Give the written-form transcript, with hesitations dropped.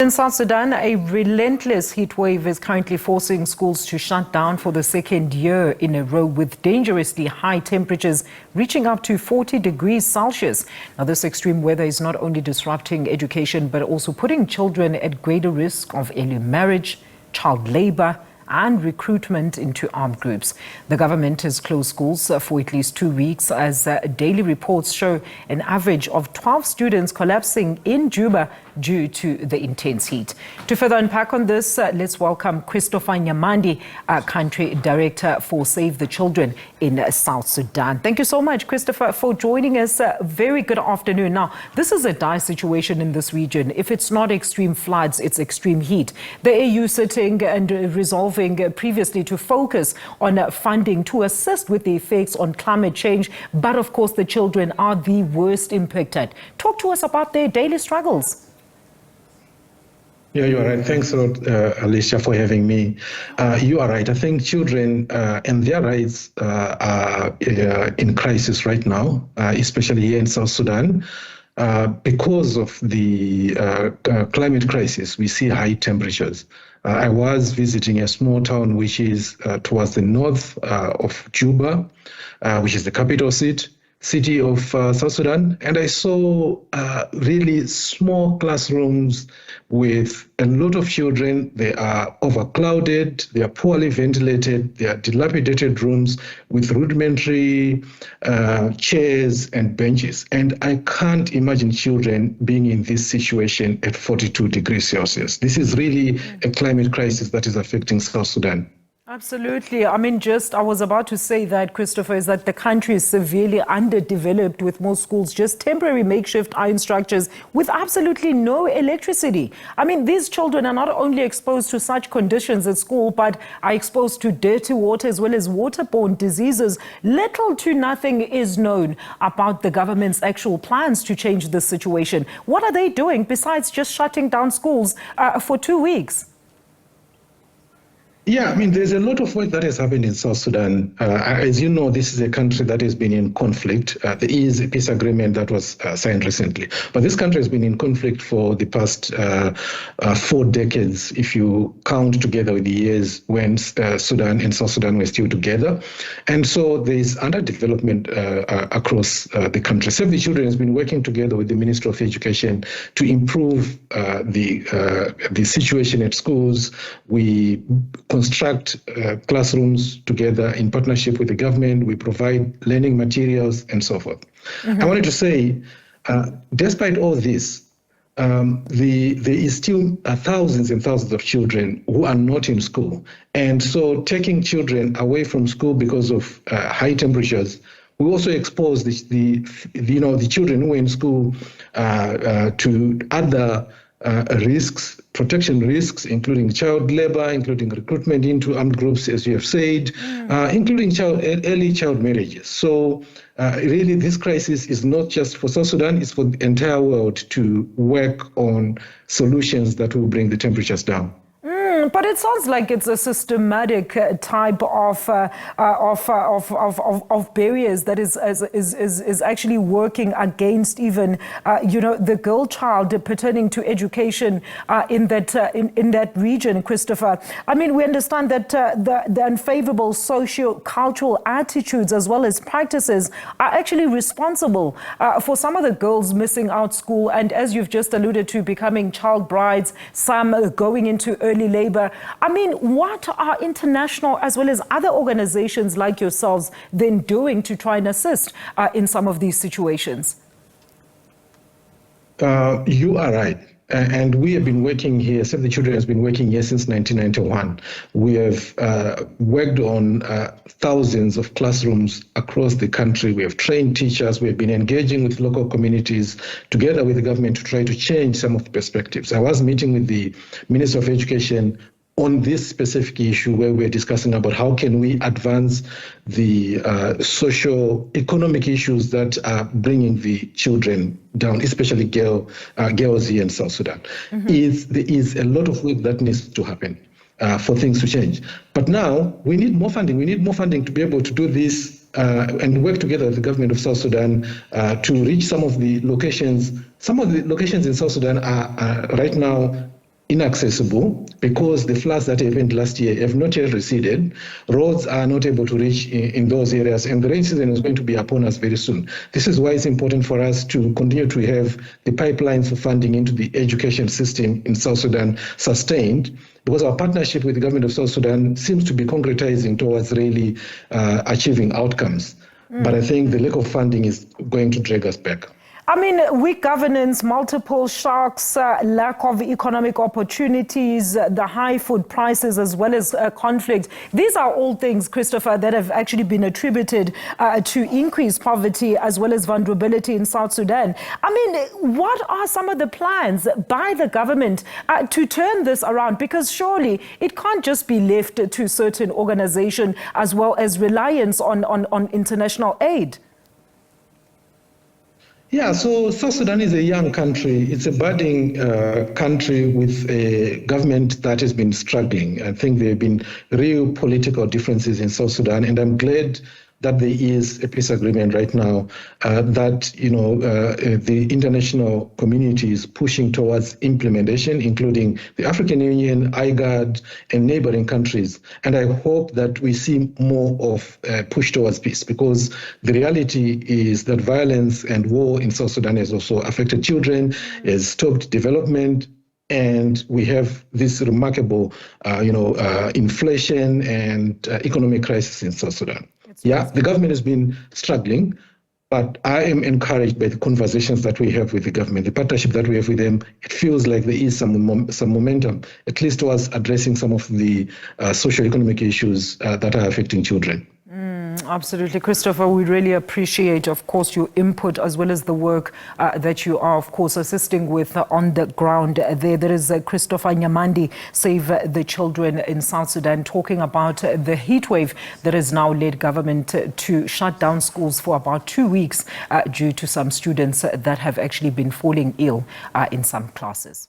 In South Sudan, a relentless heatwave is currently forcing schools to shut down for the second year in a row, with dangerously high temperatures reaching up to 40 degrees Celsius. Now, this extreme weather is not only disrupting education, but also putting children at greater risk of early marriage, child labor, and recruitment into armed groups. The government has closed schools for at least 2 weeks as daily reports show an average of 12 students collapsing in Juba due to the intense heat. To further unpack on this, let's welcome Christopher Nyamandi, Country Director for Save the Children in South Sudan. Thank you so much, Christopher, for joining us. Very good afternoon. Now, this is a dire situation in this region. If it's not extreme floods, it's extreme heat. The AU sitting and resolving previously to focus on funding to assist with the effects on climate change. But of course, the children are the worst impacted. Talk to us about their daily struggles. Yeah, you are right. Thanks a lot, Alicia, for having me. You are right. I think children and their rights are in crisis right now, especially here in South Sudan. Because of the climate crisis, we see high temperatures. I was visiting a small town which is towards the north of Juba, which is the capital city of South Sudan, and I saw really small classrooms with a lot of children. They are overcrowded, they are poorly ventilated, they are dilapidated rooms with rudimentary chairs and benches. And I can't imagine children being in this situation at 42 degrees Celsius. This is really a climate crisis that is affecting South Sudan. Absolutely. I mean, I was about to say that, Christopher, is that the country is severely underdeveloped, with most schools just temporary makeshift iron structures with absolutely no electricity. I mean, these children are not only exposed to such conditions at school, but are exposed to dirty water as well as waterborne diseases. Little to nothing is known about the government's actual plans to change this situation. What are they doing besides just shutting down schools for 2 weeks? Yeah, I mean, there's a lot of work that has happened in South Sudan. As you know, this is a country that has been in conflict. There is a peace agreement that was signed recently. But this country has been in conflict for the past 4 decades, if you count together with the years when Sudan and South Sudan were still together. And so there is underdevelopment across the country. Save the Children has been working together with the Ministry of Education to improve the situation at schools. We construct classrooms together in partnership with the government. We provide learning materials and so forth. I wanted to say, despite all this, there is still thousands and thousands of children who are not in school. And so taking children away from school because of high temperatures, we also expose the children who are in school to other risks, protection risks, including child labor, including recruitment into armed groups, as you have said, including early child marriages. So really, this crisis is not just for South Sudan, it's for the entire world to work on solutions that will bring the temperatures down. But it sounds like it's a systematic type of barriers that is actually working against even the girl child pertaining to education in that region, Christopher. I mean, we understand that the unfavorable socio-cultural attitudes as well as practices are actually responsible for some of the girls missing out school, and as you've just alluded to, becoming child brides, some going into early labor. I mean, what are international as well as other organizations like yourselves then doing to try and assist in some of these situations? You are right. And we have been working here, Save the Children has been working here since 1991. We have worked on thousands of classrooms across the country. We have trained teachers. We have been engaging with local communities together with the government to try to change some of the perspectives. I was meeting with the Minister of Education on this specific issue where we're discussing about how can we advance the socio-economic issues that are bringing the children down, especially girls here in South Sudan. There is a lot of work that needs to happen for things to change. But now we need more funding. We need more funding to be able to do this and work together with the government of South Sudan to reach some of the locations. Some of the locations in South Sudan are right now inaccessible because the floods that happened last year have not yet receded. Roads are not able to reach in those areas, and the rain season is going to be upon us very soon. This is why it's important for us to continue to have the pipelines for funding into the education system in South Sudan sustained, because our partnership with the government of South Sudan seems to be concretizing towards really achieving outcomes. But I think the lack of funding is going to drag us back. I mean, weak governance, multiple shocks, lack of economic opportunities, the high food prices, as well as conflict. These are all things, Christopher, that have actually been attributed to increased poverty as well as vulnerability in South Sudan. I mean, what are some of the plans by the government to turn this around? Because surely it can't just be left to certain organizations as well as reliance on international aid. Yeah, so South Sudan is a young country. It's a budding country with a government that has been struggling. I think there have been real political differences in South Sudan, and I'm glad that there is a peace agreement right now that the international community is pushing towards implementation, including the African Union, IGAD, and neighboring countries. And I hope that we see more of push towards peace, because the reality is that violence and war in South Sudan has also affected children, has stopped development, and we have this remarkable, inflation and economic crisis in South Sudan. Yeah, the government has been struggling, but I am encouraged by the conversations that we have with the government, the partnership that we have with them. It feels like there is some momentum, at least towards addressing some of the socio-economic issues that are affecting children. Absolutely. Christopher, we really appreciate, of course, your input as well as the work that you are, of course, assisting with on the ground there. There is Christopher Nyamandi, Save the Children in South Sudan, talking about the heat wave that has now led government to shut down schools for about 2 weeks due to some students that have actually been falling ill in some classes.